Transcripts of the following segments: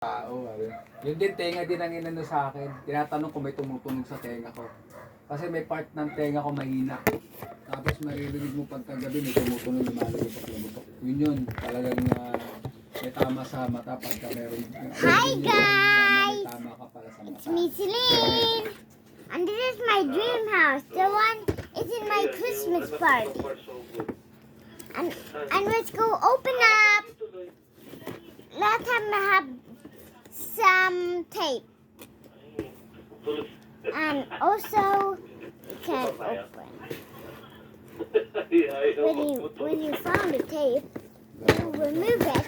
Tao, yun din tenga din ang inano sa akin. Tinatanong kung may tumutunog sa tenga ko. Kasi may part ng tenga ko mahina. Tapos maririnig mo pagkagabi may tumutunog na malulutok-lutok. Yun, talagang may tama sa mata pagka meron. Hi guys! May tama ka pala sa mata. It's me, Celine! And this is my dream house. The one is in my Christmas party. And let's go open up. Let's have some tape. And also, you can open. When you found the tape, you remove it.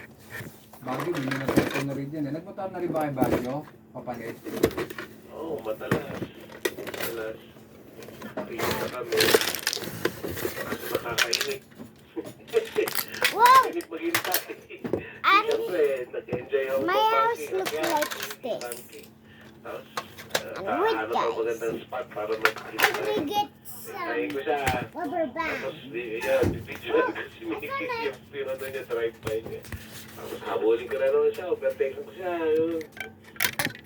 Bagyo, hindi na nagpunta na rin yan. Nagpunta na rin ba kayo Bagyo? Papanit? Oo, madalas. Nakikita kami. Kasi nakakainig. Wow! Init maghintay. And Siyempre, nag-enjoy ako. my house looks like this. Tapos, wait, ano guys. pa magandang spot para And mag-hintay. we get Hintayin ko some siya. rubber Tapos, band. yan, bibidyoan kasi yung ano niya, drive-by niya. Tapos, habulin ko na naman siya, overtaken ko siya. Yun.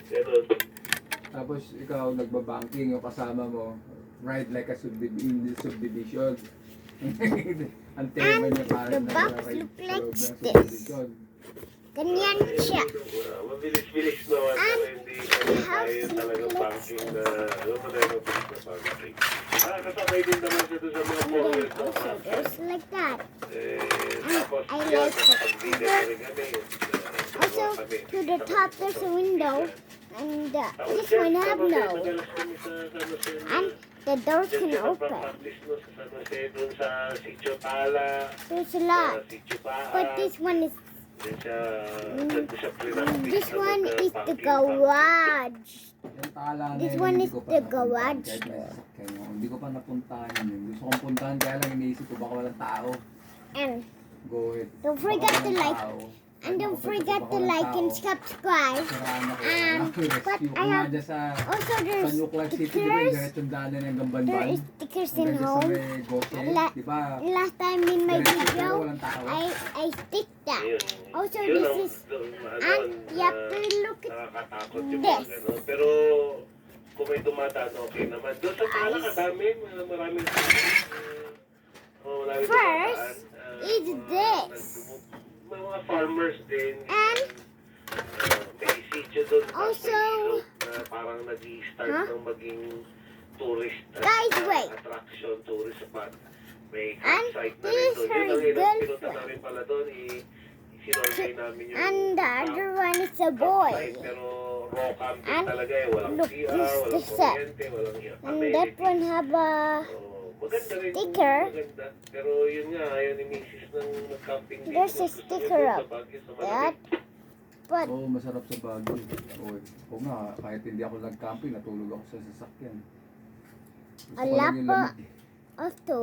Ganun. Tapos ikaw nagbabanking yung kasama mo. Ride like a subdivision. Ang tema niya para the box nag-ride look sa like loob ng this. subdivision. Ganyan siya. Mabilis-bilis naman, pero hindi naman tayo talagang let's banking na, alam mo na yung mabilis na banking. Kasabay din naman siya doon sa mga And forward then na also there's like that. tapos I yan, like nakapag-video na rin kami. Also to the top there's a window. And this one have no. And the doors can open. Doon sa Sitio Tala, There's a sa lot. Sitio Paa, But this one is doon siya pre-practice this na one is the mag-banking. garage. Yung tala na This yun, one hindi is ko pa the napuntahan garage kahit may door. sasakyan ako. Hindi ko pa napuntahan yun. Gusto kong puntahan kaya lang iniisip ko baka walang tao. And Go ahead. don't Baka forget to walang like tao. and don't Baka forget to walang like and tao. subscribe. Siraan ako. But Rescue ko I nga have dyan sa also San there's New Clark City, di ba? stickers. Diretsong daanan hanggang There Banban. is stickers in Hanggang dyan sa home. may Goshen, La- di ba? Last time in my Diretso pero video, walang tao. I stick that. Ayun. Also, Yun this ang is ano, and you have to look at nakakatakot yung this. mga gano'n. Pero kung may dumadaan, okay naman. Doon sa Tala, kadami. Maraming maraming First, dumadaan. is this. May mga farmers din. And May sitio doon. Also, na parang nag-i-start huh? ng maging tourist Guys, wait. attraction, tourist spot. May And campsite na this rin doon. her Yun ang pinunta girlfriend. namin pala doon. Sinurvey namin yung and the other one is a boy. campsite, pero raw camping And talaga eh. Walang look, CR, this walang the set. kuryente, walang And that one have a maganda rin. sticker. Maganda. Pero yun nga, ayaw ni Mrs. nang mag-camping dito. There's a Gusto niya sticker doon sa up. Baguio, sa that. Malamig. But Oo, masarap sa Baguio. Oo nga, kahit hindi ako nag-camping, natulog ako sa sasakyan. Gusto ko Ala lang yung po. lamig. also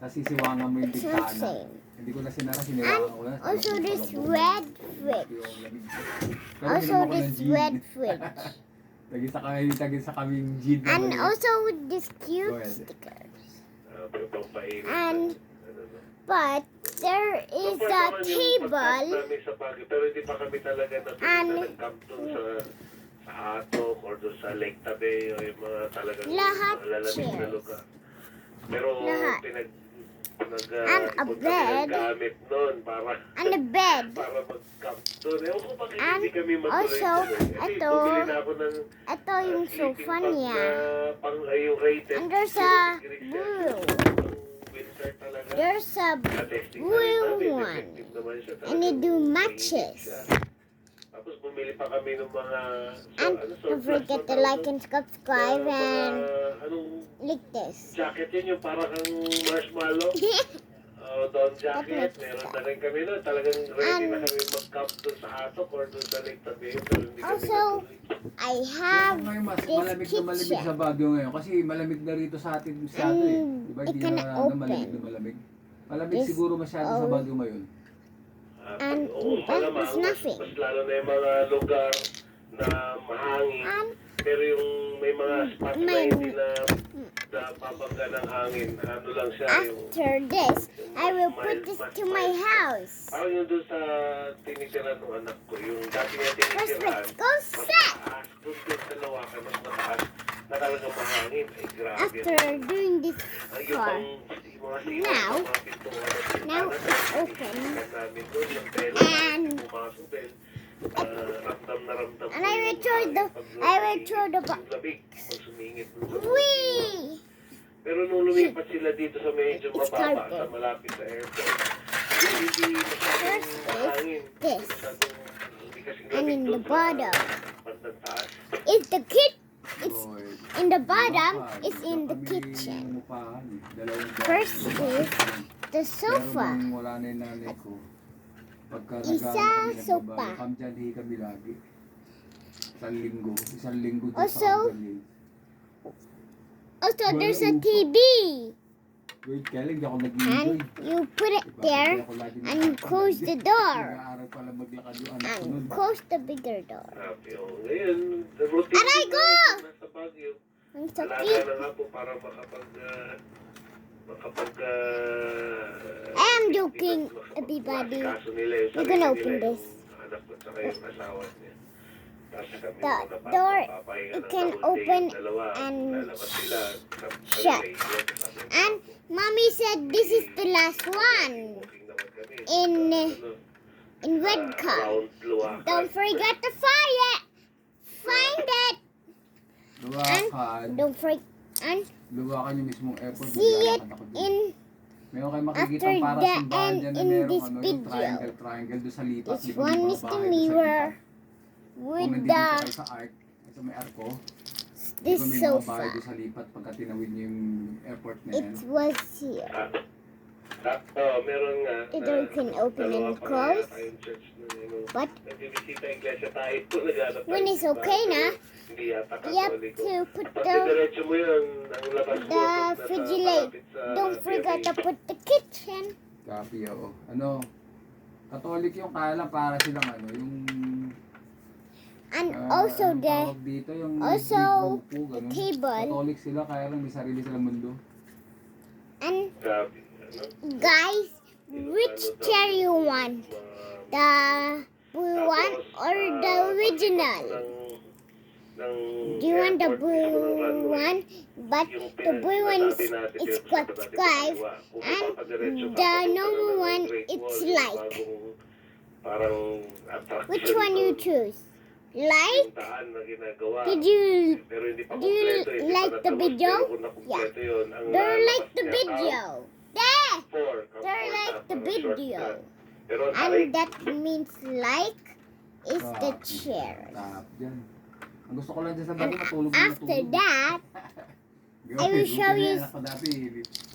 Nasisiwangan mo yung it's not bintana. same. Hindi ko na sinara, siniwangan ko na. Also this red fridge. Pero Also ininom ako ng this gin. red fridge. Tagisa kaming gin. na And maliit. also with this Go cute ahead. stickers. Pero pampainit. And- Ano, no? But there is So, a naman yung pagkas table. namin sa Baguio, pero hindi pa kami talaga And- nag-camp doon sa Atok or doon sa Lake Tabe o yung mga talagang Lahat malalamig na chairs. lugar. Pero Lahat. And a ipon kami bed. ng gamit noon para And a bed. mag-camp doon. Ewan ko bakit And hindi kami also, matuloy-tuloy. ito, bumili na ako ng Ito yung sleeping sofa bag niya. na yung rated. And there's 0 a degrees blue. Celsius. Pang winter talaga. There's a Na-testing blue na rin namin, one. effective naman siya. And they do Talagang matches. siya. Tapos bumili pa kami ng mga And don't forget to like and subscribe and anong like this. jacket yun, yung parang kang marshmallow. Down jacket, meron na rin kami nun. Talagang ready na kami mag-camp doon sa Atok or doon sa Lake Tabe. Pero hindi kami Also, natuloy. I have Ngayon mas this malamig na malamig kitchen. sa Baguio ngayon kasi malamig na rito sa atin masyado eh. And Diba it hindi can na open. malamig na malamig. Malamig This siguro masyado sa all- Baguio ngayon. And Oo, that malamang. is nothing. Mas lalo na yung mga lugar na mahangin. And Pero yung may mga spot na may- hindi na babangga ng hangin. Ano lang siya yung... After this, I will put this to my house. Parang yung doon sa tinitira ng anak ko, yung dati niya First, tinitirahan, let's go mas set. mataas. Doon din sa Lawakan, mas mataas. Na talagang mahangin. Ay, grabe. After doing this Ay, yung part, pang mga sino, Now, mga pintuan at now bintana, it's open. namin doon, yung tela, And pumasok din. Ramdam na ramdam And ko I will yung throw the- pag- I will throw the yung labig, pag sumingit ng labig. whee! Pero nung lumipat sila dito sa medyo It's mababa, carpet. sa malapit sa airport, hindi masyadong First is mahangin. this. Hindi kasing And labig in doon the sa bottom bandang taas. is the kit. It's Boy, in the bottom. baka, It's in the kami kitchen. umupahan, eh. Dalawang First bahay. is the Pero sofa. nung wala na yung nanay ko, pagka Isa, nag-ano kami, sopa. nagbabayo, kamdyanhi kami lagi. Isang linggo doon Also, sa kamdyanhi. Also, there's a Wala TV. Wait, kaya lang, di ako And nag-enjoy. you put it Diba? there Hindi ako lagi and nakakapag- close the door. Nag-aaral pala maglakad yung anak ko nun. And close the bigger door. Grabe, oh. Ngayon, the routine Aray din ko! namin nasa Baguio. Ang sakit. Alaga na nga po para makapag... I am joking, everybody. Kaso nila yung We're gonna sarili open nila, this. yung anak ko at saka yung asawa niya. Tapos kami The mga door, papapahinga it ng can the whole day, open yung dalawa, and lalabas sila, shut. And mommy said this is the last one in red car. Don't forget to find it. Luwakan. Don't forget and Luwakan yung mismong airport. see it naglalakad ako dun. in Meron kayo makikita after para the simbahan end dyan na in merong this ano, yung video. triangle doon sa lipat. this Di ba, one may is mga the bahay doon sa mirror lipat? Kung with nandito the kayo sa arc, sa may arco, this di ba may mga bahay sofa. doon sa lipat pagka tinawid niyo yung airport na It yan. was here. Meron nga. The door can open and close. But Nagbibisita yung iglesia tayo po, naghanap when tayo it's ng okay bago. na, Hindi yata you have katoliko. to put Pag the diretso mo yun, ang labas mo, the nasa refrigerator. malapit sa Don't forget to PFA. put the kitchen. Copy, oo. Ano, Katolik yung kaya lang para silang ano, yung... And also anong the tawag dito, yung also big grupo, ganun. table. Katolik sila, kaya lang may sarili silang mundo. and Grabe, ano? guys, which chair you want? The blue one or the original? Do you want the blue one? But the blue one is subscribe and the normal one it's like. Parang attraction Which one you doon. choose? Like? Yung daan na ginagawa. Did you Pero hindi pa do you kumpleto, hindi pa like the natapos, video? pero kung nakumpleto yun, ang They lalabas like the niya, video. There. count four, count They four like na, the parang video. shortcut. Pero ang tarik, And that means like is the chair. Tap dyan. Ang gusto ko lang dyan sa bago, matulog na After matulog. that, Grabe, I will buti show na you yan ako dati,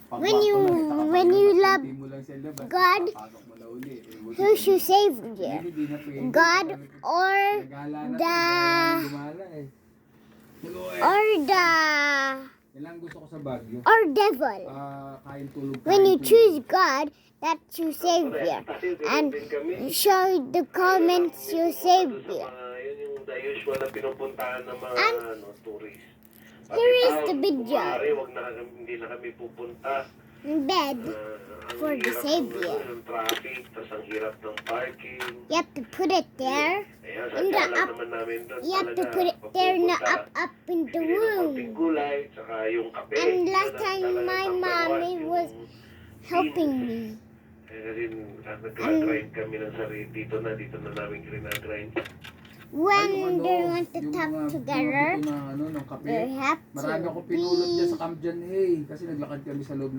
pagpasok when you- ko lang, itakapag when labas, you love hindi mo lang siya labas, God, papasok mo na uli. Buti who's your hindi- savior? hindi na pwede. God Talaga- or nagala na the tayo, gumala eh. Hello, eh. or the Yan lang gusto ko sa Baguio. or devil? Kain tulog. When kain you tulog. choose God, that's your savior. And din kami. show the comments your savior. Yun yung the usual na pinupuntahan ng mga And tourist. here is Pag the ikaw, video. kumari, hindi na kami pupunta. In bed, Ang For the hirap savior. ng traffic, tas ang hirap ng parking. you have to put it there. Ayan, In the sadya lang up- naman namin doon You have to talaga. put it there na Pagpupunta, up in the bili ng konting room. gulay, tsaka yung kape. And Yun last ang time talagang my number mommy one, was yung helping beans. me. Kaya rin, nag-grind kami ng sarili. Dito na namin ginagrind. When they want to yung talk mga together, binoto na, ano, ng kape. they have Marami to ako pinulot dyan sa be Camjan Hay. Kasi naglakad kami sa loob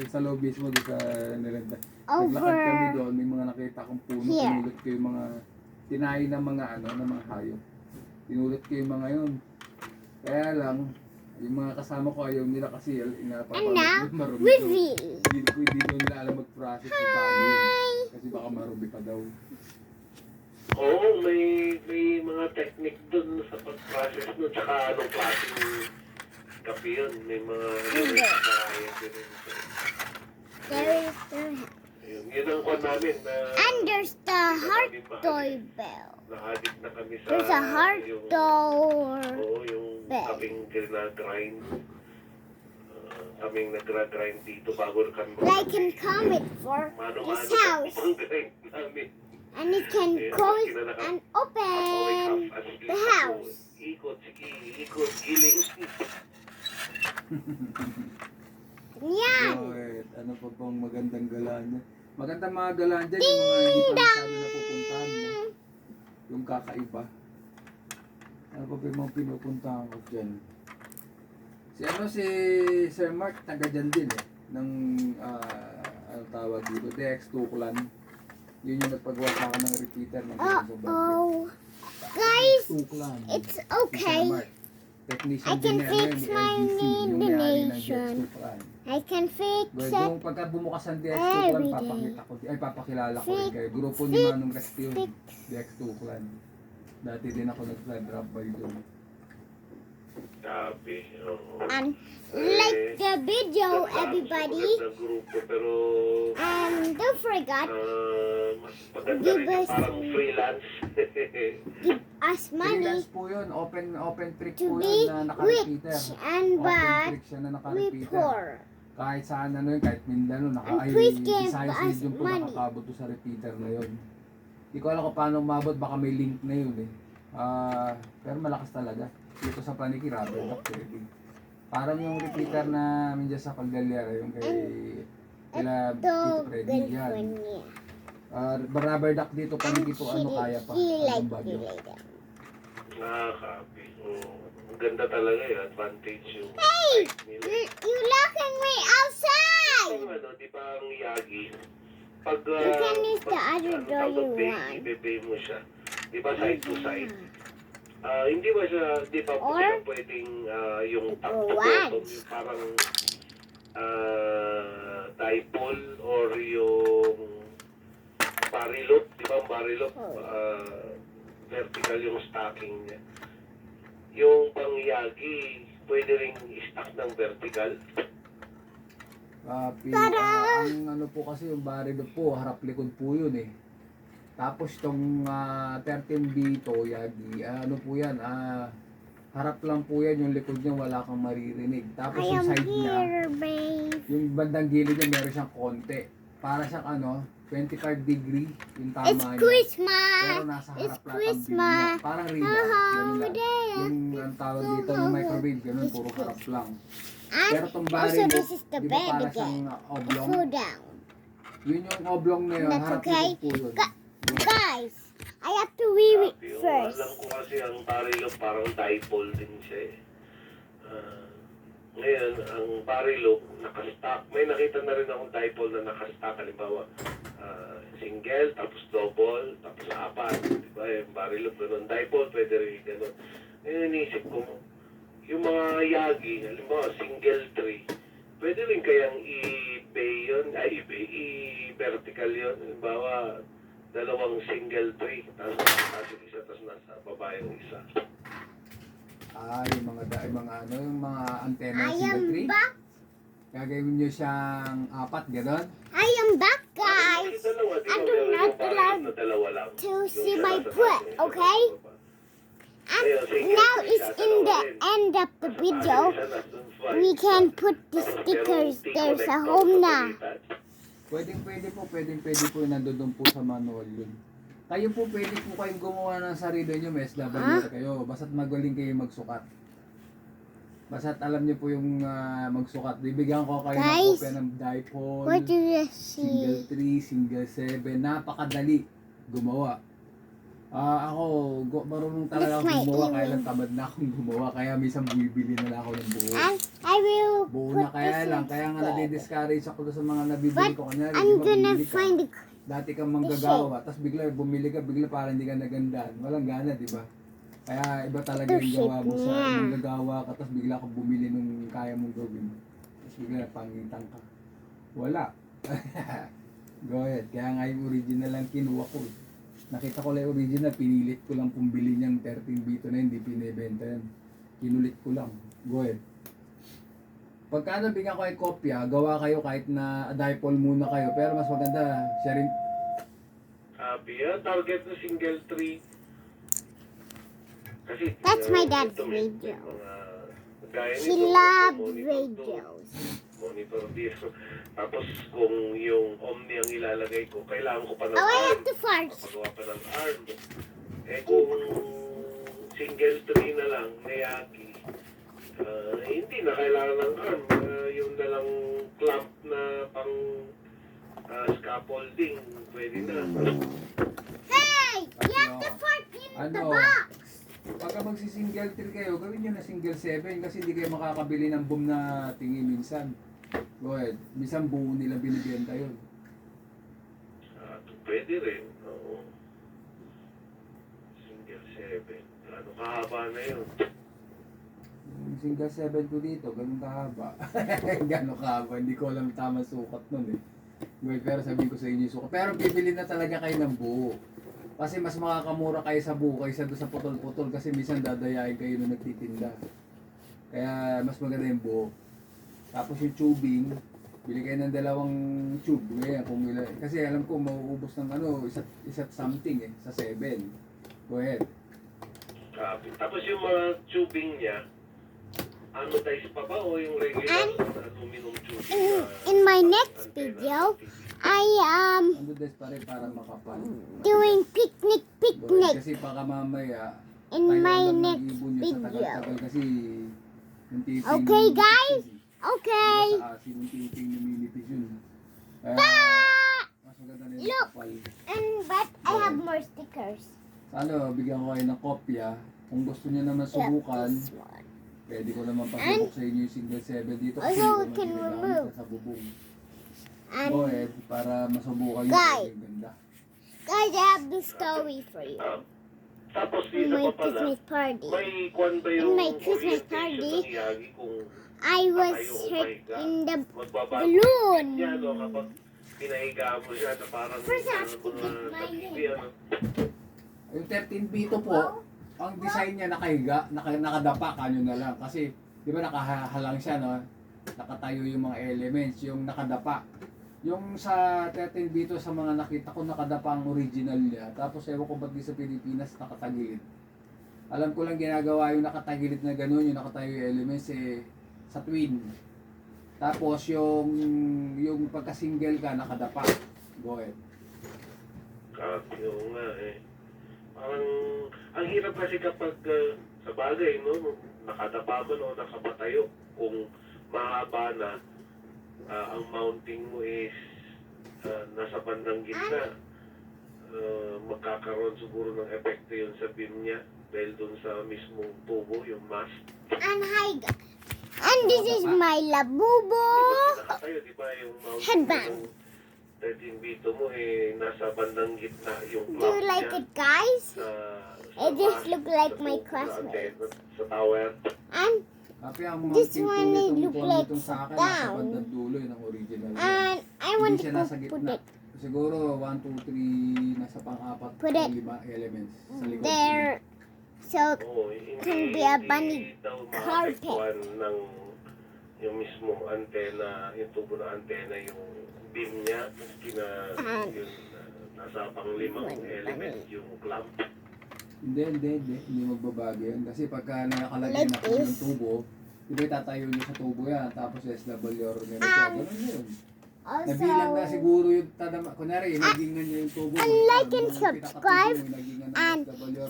sa loob mismo doon sa Nirenda. Naglakad kami over doon, may mga nakita akong puno. here. Pinulot ko yung mga tinahi ng mga ng mga hayop. Pinulot ko yung mga yun. Kaya lang, yung mga kasama ko ayaw nila kasi And now, marumi daw. reveal. Hindi daw nila alam mag-process kung paano yun. Kasi baka marumi pa daw. Oo, may mga technique dun sa pag-process nun. Tsaka anong klaseng kape yun. May mga variety din. There is the Yun ang kwan namin na and there's the heart doorbell. na-addict na kami sa There's a heart door. Oo, yung bell. kaping ginagrind. kaming nagra-grind dito bago kami Like and comment for mano-mano this house. ang grind namin. And it can close and open the house. Ikot, ikot, giling. Yan. Alright, ano pa bang magandang galaan niya? Magandang mga galaan dyan, yung mga hindi pa masyado napupuntahan, no? Yung kakaiba. Ano pa ba yung mga pinupuntahan ko dyan? Si Sir Mark, taga dyan din eh. Ng, ano tawag dito, DX2 Clan. Yun yung nagpagawa ng repeater ng Uh-oh. Guys, Clan. it's Si Sir okay. Mark. Technician I can din fix ni my LGC, yung may-ari ng nation. DX2 Clan. I can fix Well, it. yung pagka bumukas ang DX2 Clan, Every day. papakita ko, ay papakilala ko rin Fix, kayo. Grupo ni fix, Manong Rescue, fix. DX2 Clan. Dati din ako nag-fly drop by doon. Sabi, oo. And like the video, everybody. Magandang grupo, pero Don't forget, mas maganda rin yung parang freelance. give us money Freelance po yun, open trick to po be yun na naka-repeater. rich and Open but trick siya na we naka-repeater. poor. Kahit saan ano yun, kahit Mindanao, And please give Visayas us Region po money. nakakabot to sa repeater na yun. Hindi ko alam kung paano umabot, baka may link na yun eh. Pero malakas talaga. Dito sa Paniki, rubber duck pwede. Parang yung repeater na dyan sa Caldellera, yung kay kila The Tito Freddy yan. girlfriend niya. Rubber duck dito, Paniki po ano kaya pa. He like Anong bagyo. it. Nakakapi. Ang ganda talaga yung advantage yung Hey! height nila. You locking me outside! Yung ano, di ba ang Yagi? Pag, You can use the pag- other ano door tawag, you bay, want. ibebay mo siya. Di ba side to side? Hindi ba siya, di ba po Or siya pwedeng yung top to once. bottom, yung parang dipole or yung barilot, di ba ang barilot? Vertical yung stacking niya. Yung pang Yagi, pwede ring i-stack ng vertical. Ang ano po kasi yung baril po, harap likod po yun eh. Tapos tong 13B to, Yagi, ano po yan, harap lang po yan, yung likod niya wala kang maririnig. Tapos I yung am side niya, here, babe. yung bandang gilid niya meron siyang konti. Para siyang ano, 25 degree, yung tama It's niya. Christmas! Pero nasa It's harap lang ang bill Christmas! niya. Parang rebound, ganun lang. Yung ang tawag dito, yung microwave, ganun, puro harap lang. Pero And tong also baril, this is the di ba bed para again. siyang oblong? Go down. Yun yung oblong na yun, That's harap okay. likod po yun. Guys, I have to read it Yung first. alam ko kasi ang barilot parang dipole din siya eh. Ngayon, ang barilot nakastack. May nakita na rin akong dipole na nakastack. Halimbawa, single, tapos double, tapos apat. Diba? Yung barilot ganun. Dipole, pwede rin ganun. Ngayon, inisip ko, yung mga Yagi, halimbawa, single tree, pwede rin kayang i-bay yun, i-vertical yun. Halimbawa, dalawang single tree, tapos nasa yung isa, tapos nasa baba yung isa. Yung mga antenna I single am tree. back. Gagawin nyo siyang apat, gano'n? I am back, guys. Kasi dalawa, di ba, I do meron not yung parang allow na dalawa lang. to Yung see isa my nasa butt, taas, yung isa okay? nasa baba. And Ayun, single now tree it's siya, in the dalawa rin. end of the video. Isa nasa five. We can put the stickers there sa home na. Pwede po yung nandun po sa manual yun. Kayo po pwede po kayong gumawa ng sarili nyo, may SW kayo. Basta't magaling kayo magsukat. Basta't alam nyo po yung magsukat. Bibigyan ko kayo ng Guys, kopya ng dipole, What do you single see? 3, single 7. Napakadali gumawa. Ako, marunong talaga That's akong my gumawa, kaya email. lang tamad na akong gumawa. Kaya minsan bibili na lang ako ng buo. And I will Buo put na kaya this lang, kaya nga instead. nadi-discourage ako doon sa mga nabibili But ko. Kanyari, I'm di ba, gonna bumili ka, find the dati kang manggagawa, tapos bigla bumili ka, bigla parang hindi ka nagandaan. Walang gana, di ba? Kaya iba talaga yung gawa mo sa niya. manggagawa ka, tapos bigla ka bumili nung kaya mong gawin. Tapos bigla pangitang ka. Wala. Go ahead. Kaya nga yung original lang kinuha ko. Nakita ko lang yung original, pinilit ko lang pumbili niyang 13B2 na hindi pinibenta yan. Kinulit ko lang. Go ahead. Pagka nabigyan ko ay kopya, gawa kayo kahit na dipole muna kayo. Pero mas maganda, siya rin. Happy, target na single tree. Kasi, That's my dad's ito, may video. mga Gaya She nito, loved monitor to, radios. monitor dito. Tapos kung yung Omni ang ilalagay ko, kailangan ko pa ng Oh, I ARM. have to fart. Papagawa pa ng ARM. Eh kung single tree na lang, Miyagi, hindi na kailangan ng ARM. Yung dalang clamp na pang scaffolding, pwede na. Hey, you have to fart in the Ano? box. Pagka magsi-single tree kayo, gawin nyo na single 7 kasi hindi kayo makakabili ng boom na tingi minsan. Go ahead. Minsan buo nila binibenta yun. Pwede rin. Oo. Single 7. Ano kahaba na yun? Yung single 7 ko dito, ganun kahaba. Ganun kahaba. Hindi ko alam tamang sukat nun eh. Well, pero sabihin ko sa inyo yung sukat. Pero bibili na talaga kayo ng buo. Kasi mas makakamura kayo sa buo kaysa doon sa putol-putol kasi minsan dadayain kayo na nagtitinda. Kaya mas maganda yung buo. Tapos yung tubing, bili kayo ng dalawang tube. Ngayon, kung kasi alam ko mauubos ng isa't something eh, sa 7. Go ahead. Tapos yung mga tubing niya, anodized pa ba o yung regular aluminum tubing? In my next video, I am Ando des pa rin para makapal. doing picnic. Go ahead. Kasi baka mamaya, In tayo my lang next mag-ibon yun sa video. tagal-tagal kasi yung tiping Okay, guys? Diba Okay. sa asin yung tiping numinipis yun. Kaya, mas maganda na yung Look. kapal. But I have more stickers. Ano, bigyan ko kayo ng kopya. Kung gusto niyo naman subukan, This one. pwede ko naman pasubok sa inyo yung single 7 dito. Kasi Also, hindi we ko can magiging remove. sa bubong. And Go ahead, para masubukan nyo Guys. yung ganda. guys, I have the story for you. Tapos In dito my pa pala, Christmas party, may kwan ba yung my Christmas orientation party, ng Miyagi kung I was tayo, oh hurt my God, in the magbabago balloon. niya, no? Kapag pinahiga mo siya na parang First, I have to mga get my sa TV, name. ano? Yung 13 bito po, ang design niya nakahiga, nakadapa kanyo na lang. Kasi, di ba nakahalang siya, no? Nakatayo yung mga elements, yung nakadapa. Yung sa 13 bito sa mga nakita ko, nakadapa ang original niya. Tapos, ewan ko ba't di sa Pilipinas nakatagilid. Alam ko lang ginagawa yung nakatagilid na gano'n, yung nakatayo yung elements sa twin. Tapos, yung pagka-single ka, nakadapa. Go ahead. Yung nga eh. Parang, ang hirap kasi kapag sa bagay, no? Nakadapa man o nakapatayo. Kung mahaba na, ang mounting mo is nasa bandang gitna. Magkakaroon siguro ng epekto yun sa beam niya dahil dun sa mismong tubo, yung mast. And hi, and this is my labubo. Nakatayo, di ba, yung mounting Headband. ng 13 bito mo nasa bandang gitna yung Do you like it, guys? It just look like my classmates. Sa tower. And Kapi ang mga This pinto one, it look nitong like nitong sa akin, down. nasa bandang dulo yun ang original. niya. and I Hindi want siya to nasa put gitna. it Siguro 1, 2, 3, nasa pang-apat Put o it 5 elements sa likod. there, so Oo, can be a bunny daw carpet. maapektuhan ng yung mismong antena, yung tubo ng antena, yung beam niya, yung nasa pang-limang element, yung clamp. Hindi magbabago yan. Kasi pagka nakalagay Like na yung this. tubo, di ba itatayo nyo sa tubo yan, tapos SW or meron siya, ganun yun. Nabilang na also siguro yung tadama, kunwari, nagingan niya yung tubo. and like and subscribe, and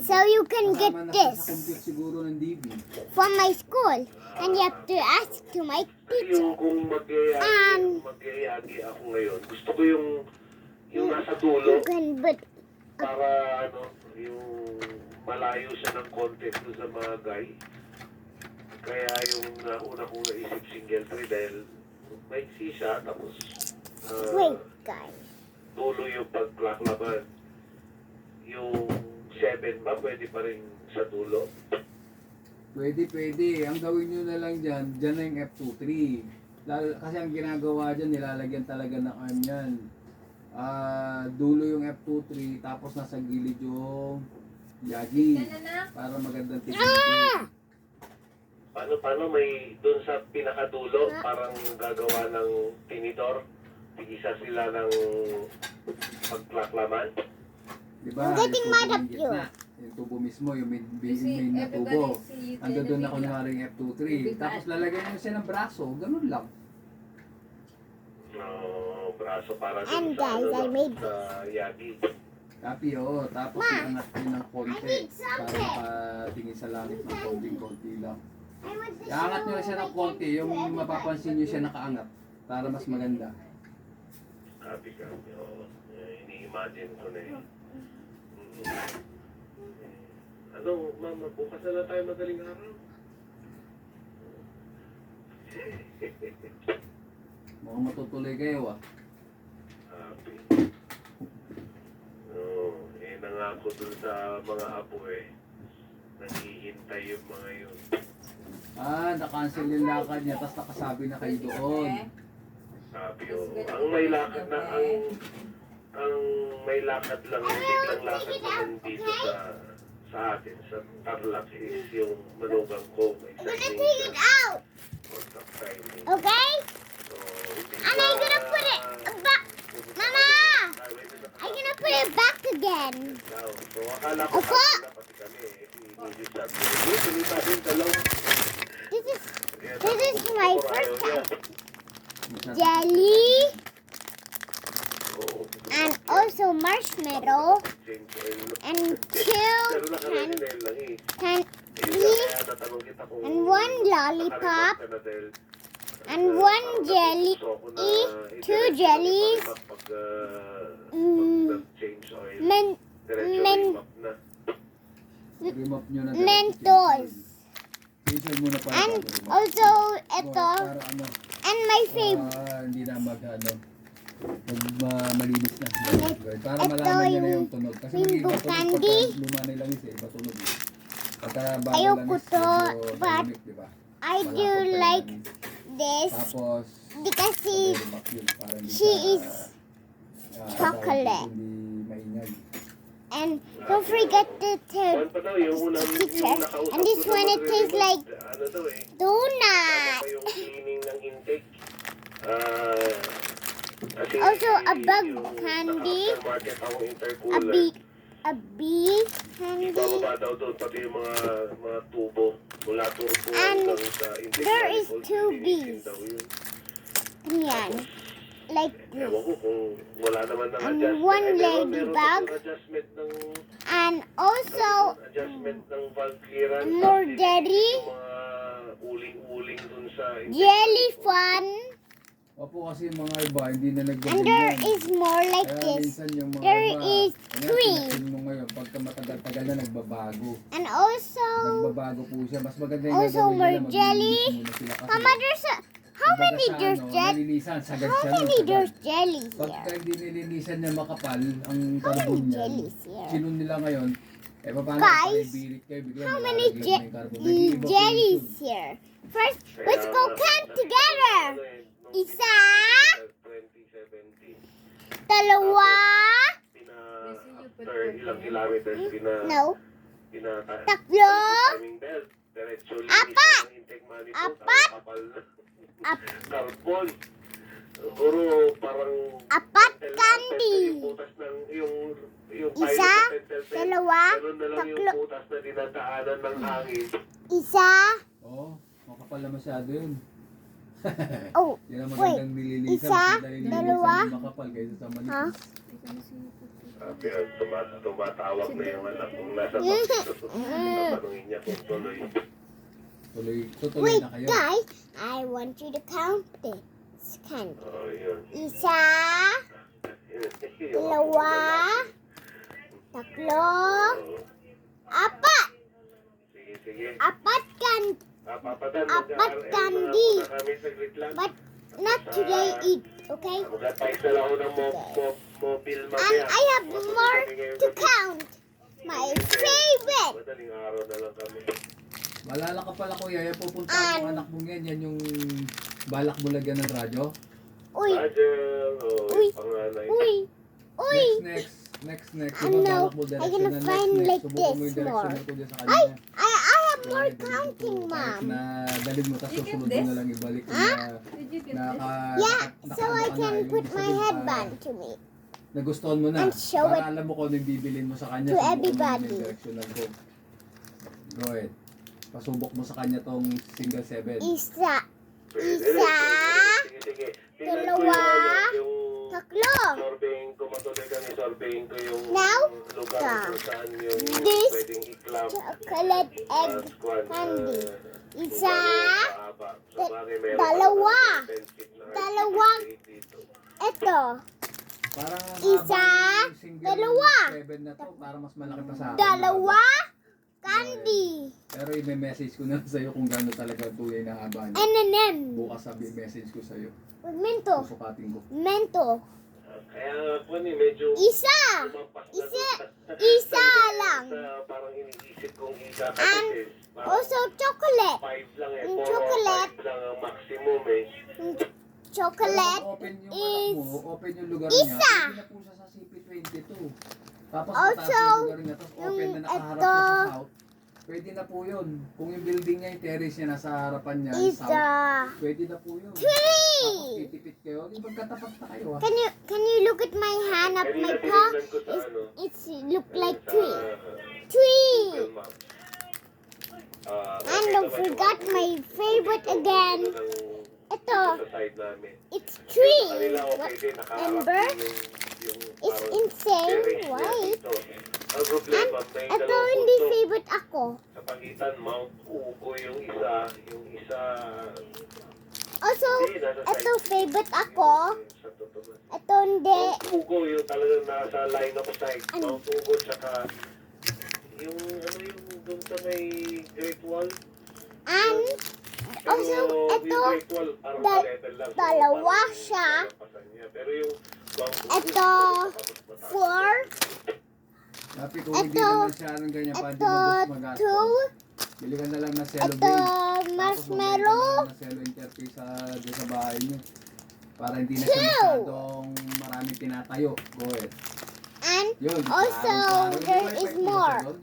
so you can get Sa this compute siguro ng DB. from my school, and you have to ask to my Kasi yung teacher. kung magyayagi ako ngayon, gusto ko yung nasa dulo, You can put para ano, yung malayo siya ng konti doon sa mga guy. Kaya yung una kong naisip single tree dahil maiksi siya, tapos wait, guys. dulo yung pag-clock laban. Yung 7 ba, pwede pa rin sa dulo. Pwede. Ang gawin nyo na lang dyan na yung F23. Kasi ang ginagawa dyan, nilalagyan talaga ng arm yan. Dulo yung F23, tapos nasa gilid yung Yagi. Para magandang tignan. Paano may doon sa pinakadulo, parang gagawa ng tinidor. Tigisa sila ng pagklaklaman. Diba? I'm getting Yung mad tubo at yung you. gitna. yung tubo mismo, yung main na tubo. Ando doon na kunwaring F23. Tapos lalagyan nyo siya ng braso, ganun lang. Braso para And dun sa, guys, I made sa yagi. Tapi, oo. Tapos Ma, iangat nyo ng konti need para something. makatingin sa langit ng konting-konti lang. I want this Iangat nyo siya ng konti, yung mapapansin nyo siya nakaangat para mas maganda. Copy. Ini-imagine ko na eh. Ano, mama, bukas na lang tayo madaling araw. Mukhang matutuloy kayo ah. Copy. Nangako dun sa mga apo eh. Naghihintay yung mga yun. Na-cancel yung lakad niya, tapos nakasabi na kayo doon. Sabi ang may lakad na, ang may lakad lang, biglang lakad naman dito sa atin, sa Tarlac is yung manugang ko. May I'm gonna signing take it out. contract signing. Okay? So, hindi And I'm gonna put it back. Mama! I'm gonna put it back again. So, akala ko Opo. na pati kami, hindi sabi. Hindi natin dalawa. This is my first time. Jelly and also marshmallow and two candy and one lollipop and one jelly, two jellies, Remap nyo na Mentos. Cancel mo na pala. and also ito Para ano, and my favorite. hindi na malinis na. Para Ito malaman nyo na yung yung tunog. Kasi rainbow mag-iba tunog candy. pagka lumanay lang isa, iba tunog. Pagka bago Ayoko lang is to, medyo but tahimik, diba? I Wala do akong like kailangan. this Tapos, because remap yun, para hindi she siya, is chocolate. Hindi maingay. and don't forget to teacher. And this one it tastes like Ano daw eh, donut. yung cleaning ng intake. Kasi Also a bug yung candy, naka-aftermarket akong a intercooler. bee candy, Ibababa daw doon pati yung mga tubo mula turbo And hanggang sa intake there is manifold, two lilinisin bees. daw yun. yan, like this, Ewan ko kung wala naman ng And adjustment. one Ay, meron ladybug. kasing adjustment ng and also adjustment ng valve clearance. more Tapos jelly, yung mga uling-uling dun sa intake jelly manifold. fun, Opo, kasi yung mga iba, hindi na and naggaganyan. there is more like Kaya this, minsan yung mga there iba, is kaya three. pinasin mo ngayon, pagka matagal-tagal na nagbabago. and also Nagbabago po siya. Mas maganda yung Also, gagawin more nila, jelly. maglilinis muna sila kasi. Mama, there's a, how kumbaga many sa there's ano, jelly? nalinisan, sagad How siya nun, many sagad. there's jelly Pagka here? hindi nilinisan niya makapal, ang How karbon many niya, jellies here? sinun nila ngayon, paano Guys, birit kayo, bigla How malalaglag many na yung carbon. Nag-i-evaporate jellies yun. here? First, Kaya let's go count together. Ano eh, nung Isa, 2017, dalawa, after ilang kilometers, no, tatlo, tatlo, timing belt, diretso Apat. linisin ng intake manifold, Apat. ang kapal na ap- carbon. Siguro parang apat yung candy. butas ng yung Isa, pilot ng dalawa, ganun na lang tatlo. yung butas na dinadaanan ng hangin. Isa, Oo, makapal na masyado yun. oh, Yan ang Wait, magandang nililisan. isa, mas madali linisan dalawa. yung makapal kaysa sa manipis. Ha? Pero tumatawag na yung anak kung nasa tatanungin niya kung tuloy. Tutuloy wait, na kayo. guys, I want you to count this candy. Oh, yun. Isa, dalawa, tatlo, apat, Sige. apat candy. Papadan, Apat candy. kami saglit lang. But not today eat, okay? Mag-advise na lang ako ng mobile And mamaya. I have more to count. My favorite. Madaling araw na lang kami. Malala ka pala kuya, yan pupunta And- ang anak mong yan yung balak mo lagyan ng radyo. Uy, Roger, Uy. panganay. uy, uy. Next. I Diba know. balak mo I'm direction gonna na find next. like Subukan mo this yung direction more. na ko dyan sa I kanya. have more Kaya ganito counting, po, kahit Mom. na dalhin mo, tapos susunod mo na lang ibalik Huh? na Yeah, naka- so I nakaano ka na, can yung put ibig my sabihin, headband to me. nagustuhan mo na. And show Para alam mo kung ano yung bibilin mo sa kanya. to subukan mo everybody. yung directional ko. Go ahead. Pasubok mo sa kanya tong single 7. Isa, Pwede rin, Isa, pwede rin. Sige. Tingnan ko dalawa, yung tatlo. surveying ko, matuloy kami surveying ko yung Now, lugar kung saan yung this pwedeng i-club. chocolate egg candy. Isa, dalawa. dalawang, ito, Parang ang Isa, haba ng single dalawa. 7 na to. Para mas malaki pa sa akin. dalawa, candy, Pero i-message ko na sa'yo kung gano'n talaga ang tunay na haba niya. M&M, Bukas sabi-message ko sa'yo. mento, Susukatin ko. mento, Kaya po ni medyo isa, lumampas na isa, doon. isa lang. Parang iniisip kong And ikakapit. also chocolate, 5 lang eh. yung 4 or chocolate. 5 lang ang maximum eh. chocolate Pero open yung is anak mo, open yung lugar isa. niya. Pwede na po siya sa CP22. Tapos Also, mataas yung lugar niya. Tapos open yung na nakaharap ito. siya sa south. Pwede na po yun. Kung yung building niya, yung terrace niya nasa harapan niya, yung is south, pwede na po yun. Tapos tree. titipid kayo. Yung magkatapat na kayo ah. Can you look at my hand up my Kanina paw? tinignan ko sa ano. It's look like sa, tree. Google Tree. Maps. And don't forget my favorite again. Ito, Sa side namin. it's tree. Kanila okay din, nakaharap Remember? yung It's parang insane, terrace niya right? dito. Ang problema, may Ito dalawang hindi punto favorite ako. sa pagitan, Mount Ugo yung isa, Also, hindi, nasa ito side. favorite ako. Sa totoo. Ito hindi. Mount Ugo yung talagang nasa line of sight. Ano? Mount Ugo tsaka yung doon sa may Great Wall. And Pero also, yung ito, Great Wall, parang da- level lang. So, dalawa parang siya. lalampasan niya. Pero yung Mount Ugo, Ito, mataas. 4. Tapi kung hindi Ito, naman siya ng ganyan, pa di Ito, mo magastos. 2. Bili ka na lang ng cello Ito, base. Tapos marshmallow. magbenta ka na ng cello interface doon sa bahay niyo. Para hindi na siya 2. masyadong maraming tinatayo. Go ahead. And Yun. also, parang- there Yung is wifi mo more. sa doon?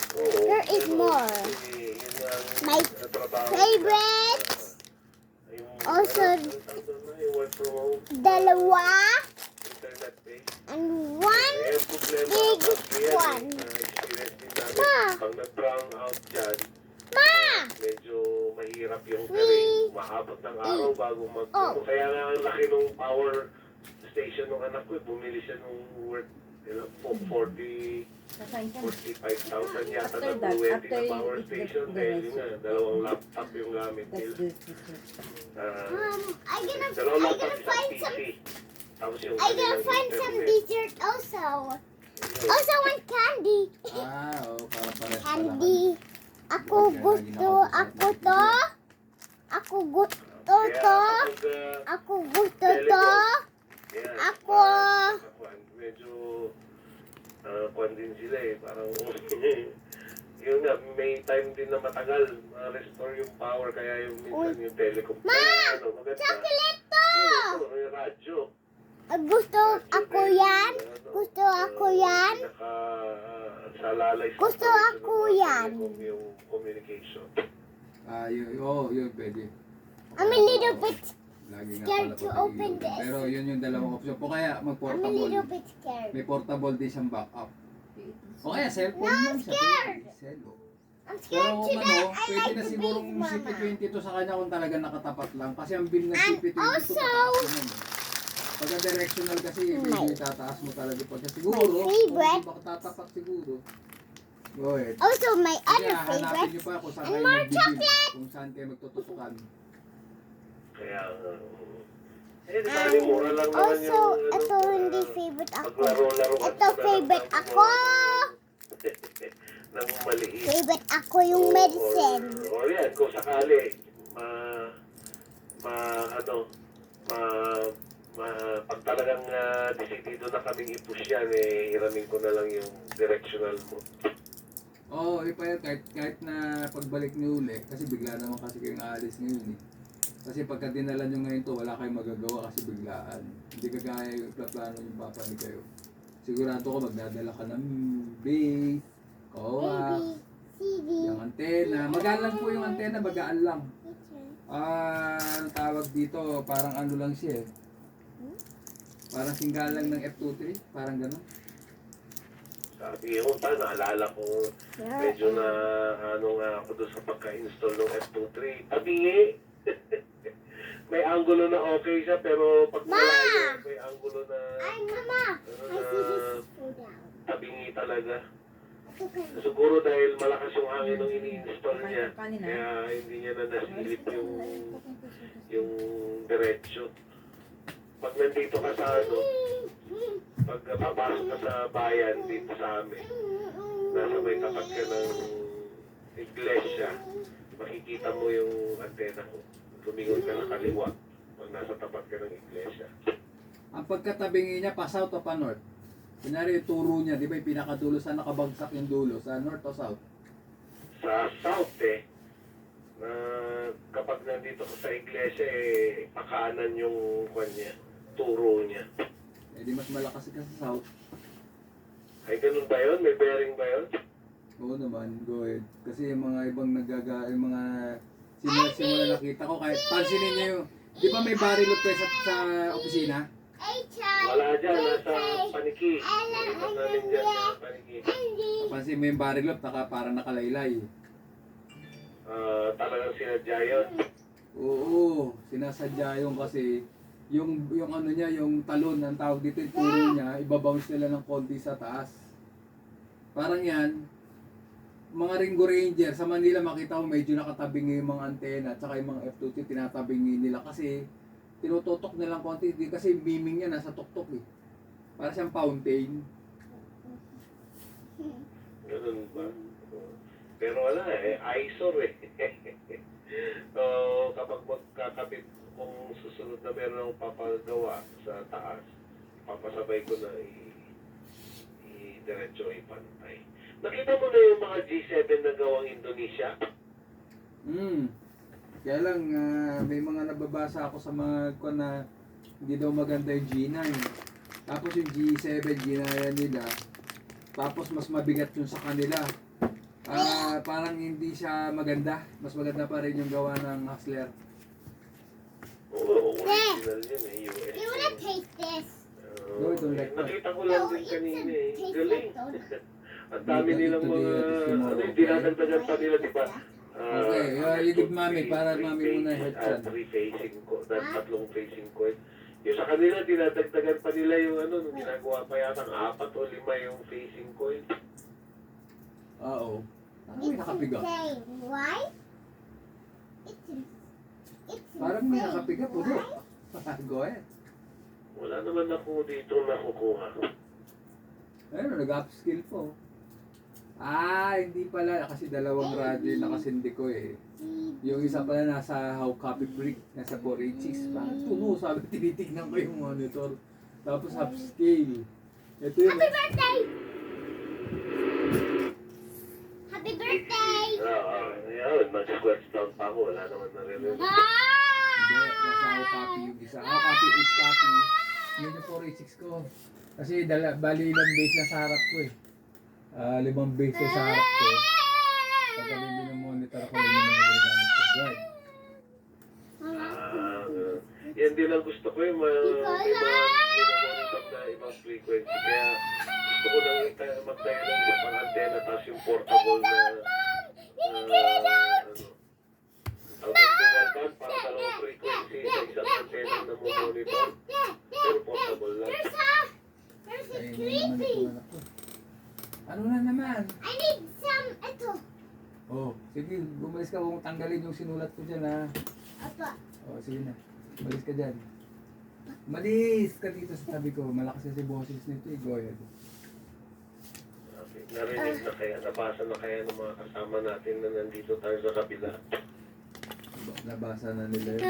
Oo, There is pero more. yun ang My trabaho favorite. Yung, Also, yung work from home, dalawa. internet based. And one. Eh, problema, Big actually, yan, one. experience din namin. Ma. Pag nag-brown out dyan, Ma! medyo mahirap yung Three. terrain. Mahabot ng araw bago mag... Oh. Kaya nga ang laki ng power station ng anak ko. Bumili siya nung worth 45,000 yata na Blue na power station. Dahil yun nga, dalawang laptop yung gamit nila. Dalawang laptop, isang find PC. some. Tapos yung I gonna kanilang find some internet. dessert also. Also want candy. Oo, para pares pala. Candy. Ako gusto. Ako to. Ako gusto Kaya to. kapag, Ako gusto to. yan, Ako. medyo kwan din sila eh. Parang yun nga, may time din na matagal ma-restore yung power. Kaya yung minsan yung telecom. Ma! Kaya, maganda. Chocolate to. Yung radyo. Gusto ako yan. Gusto ako yan. Salalay sa Gusto operation ako ng mga yan. telecom yung communication. Yun pwede. I'm a little bit. Lagi nga Scared pala to pag open iiwan. this. Pero yun yung dalawang option. O kaya I'm a mag-portable. little bit scared. May portable din siyang backup. O kaya cellphone No, I'm lang siya. scared. Cello. I'm Pero scared kung to ano, death. I pwede like na the sigurong big mama. CP22 sa kanya kung talaga nakatapat lang. Kasi ang bill ng And CP22 also, pataas naman. Pagka directional kasi, medyo My- itataas mo talaga pagka siguro. favorite. Kung baka tatapat siguro. Go ahead. Also, my Kasi other hanapin favorite. niyo pa kung saan And kayo more magbibil. chocolate. Kung saan kayo magtututukan. Kaya, di ba, mura lang naman Also, yung, ito ano, hindi favorite ako. maglaro-laro ka Ito sa favorite ng ako. ng maliit. Favorite ako yung medicine. Or yan, kung sakali, pag talagang decidido na kaming i-push yan, hiramin ko na lang yung directional mo. Oo, kahit na pagbalik niyo uli, kasi bigla naman kasi kayong aalis ngayon eh. Kasi pagka dinala nyo ngayon to, wala kayong magagawa kasi biglaan. Hindi kagaya yung plano yung papanig kayo. Sigurado ko magdadala ka ng base, A, coax, B, C, D. yung antena. Magaan lang po yung antena, magaan lang. Anong tawag dito, parang ano lang siya eh. Parang singgalang ng F23, parang gano'n. Sabi ko pa, naalala ko, medyo na ano nga ako doon sa pagka-install ng F23. Tabingi! May angulo na okay siya, pero pag malayo, may angulo na, Ay, Mama. ano I na, see this food out. tabingi talaga. Okay. Siguro dahil malakas yung hangin nung ini-install niya, kaya hindi niya na nasilip yung diretsyo. Pag nandito ka sa ano, pag papasok ka sa bayan dito sa amin, nasa may tapat ka ng iglesia, makikita mo yung antena ko. Tumingon ka na kaliwa pag nasa tapat ka ng iglesia. Ang pagkatabingi niya, pa south o pa north? Kunyari yung turo niya, di ba yung pinakadulo, saan nakabagsak yung dulo? Sa north o south? Sa south na kapag nandito ka sa iglesia, pakanan yung kwan niya, turo niya. Eh di mas malakas ka sa south. Ay, ganun ba yun? May bearing ba yun? Oo naman, go ahead. Kasi yung mga ibang yung mga simula nakita ko, kahit pansinin niyo yung, di ba may barilot kayo sa opisina? Wala dyan, nasa paniki. Ikot namin dyan sa paniki. Pansin mo yung barilot, parang nakalaylay. Talagang sinadya yun. Oo, sinasadya yung kasi yung ano niya, yung talon ang tawag dito, yung turo niya, ibabounce nila ng konti sa taas. Parang yan, mga Ringo Ranger, sa Manila makita mo medyo nakatabingi yung mga antena at saka yung mga F2T tinatabingi nila kasi tinututok nilang konti, kasi beaming niya nasa tuktok eh. Para siyang fountain. Ganun ba? Pero wala eyesore So, kapag magkakabit, kung susunod na meron akong papagawa sa taas, papasabay ko na i-diretso, ipantay. Nakita mo na yung mga G7 na gawang Indonesia? Kaya lang, may mga nababasa ako sa mga na hindi daw maganda yung G9. Tapos yung G7, ginaya nila. Tapos mas mabigat yung sa kanila. Parang hindi siya maganda. Mas maganda pa rin yung gawa ng Hustler. Oo, original yun US. You wanna taste this? No, I don't like that. Nakita ko lang din kanina Galing. Ang dami Ito, nilang ito, mga, tomorrow, ano yung okay? dinadagdagan pa nila, di ba? Okay, you give mami para mami muna i-head chan. Tatlong facing coin. Yung sa kanila, dinadagdagan pa nila yung ano, nung ginagawa pa yata 4 o 5 yung facing coin. Oo. Parang may nakapiga. Same. Why? It's Parang may nakapiga po do. Go ahead. Wala naman ako dito nakukuha. Ayun, nag-upskill po. Hindi pala. Kasi dalawang radyo yung nakasindi ko eh. Yung isa pala nasa how copy brick, nasa 486. Bakit tuno? Sabi, tinitignan ko yung monitor. Tapos upscale. Ito yung... Happy birthday! Happy birthday! Ayun, mag-squats down pa ako. Wala naman naririnig. Hindi, nasa how copy yung isa. How copy, H copy. Yun yung 486 ko. Kasi bali ilang base na sa harap ko eh. 5 base na sa harap ko. Pag kami monitor ko, yun yung nagagamit ko. Guard. Yan din ang gusto ko yung may mga minamonitor na ibang frequency. Kaya gusto ko lang magtayo ng isa pang antena tapos yung portable na dual band para dalawang frequency sa isang antena na monitor. Pero portable lang. There's a Ayun naman creepy. ito anak ko. Ano na naman? I need some. Ito. Oh, sige, bumalis ka kung tanggalin yung sinulat ko dyan ha. Apa. Oh, sige na. Malis ka dyan. Malis ka dito sa tabi ko. Malakas kasi boses nito eh. Go ahead. Okay. Narinig na kaya, nabasa na kaya ng mga kasama natin na nandito tayo sa kabila. Nabasa na nila yun.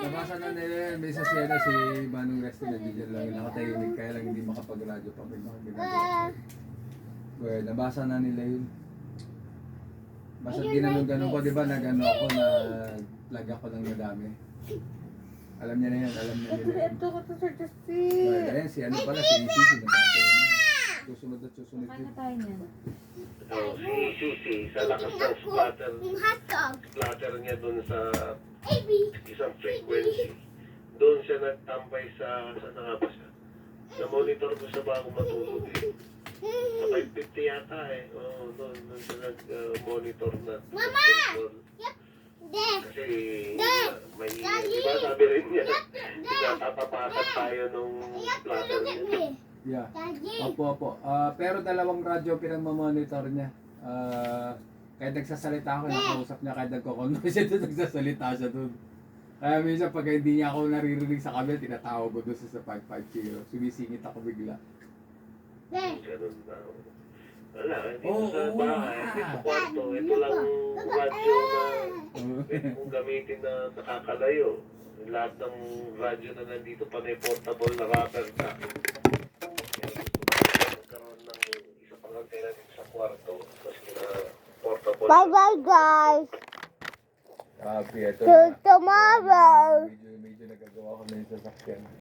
Nabasa na nila yun. May sa Siena si Manong Resty na dyan lang. Nakatahimik kaya lang hindi makapag-radyo pa. May mga ginagawa. Go ahead. Nabasa na nila yun. Basta ginanong-ganon ko, di ba? Nag-ano ako na lag ako ng madami. Alam niya na yan. Alam niya nila yun. Ito ko to Sir Justin. Well, ayan, si ano pala, si Sisi. Nabasa na yun. Susunod at susunod Kain yun. na tayo niyan. So, si Sisi, sa lakas ng splatter Hot dog. niya dun sa Baby. isang frequency, doon siya nagtambay sa na nga ba siya? Sa monitor ko siya bago matulog eh. Sa 550 yata eh. Oo, doon siya nag-monitor na. Mama! De. Kasi may, di ba sabi rin niya, tatapakan tayo nung platter Look at niya. me. Yeah. Daddy. Opo. Pero dalawang radyo pinagmamonitor niya. Kahit nagsasalita ako, nakausap niya, kahit nagko-converse siya doon, nagsasalita siya doon. Kaya minsan pag hindi niya ako naririnig sa kabel, tinatawag ko doon sa 550. Sumisingit ako bigla. De. Ganun na. Wala, dito Oo, sa oo, bahay, ah. dito sa kwarto, ito lang radyo na pwede mong gamitin na nakakalayo. Lahat ng radyo na nandito, panay portable na rubber na. Magkaroon ng isa pang antena dito sa kwarto, kasi na portable. Bye-bye, guys. Grabe, ito Till tomorrow. Medyo nagagawa ko na yung sasakyan.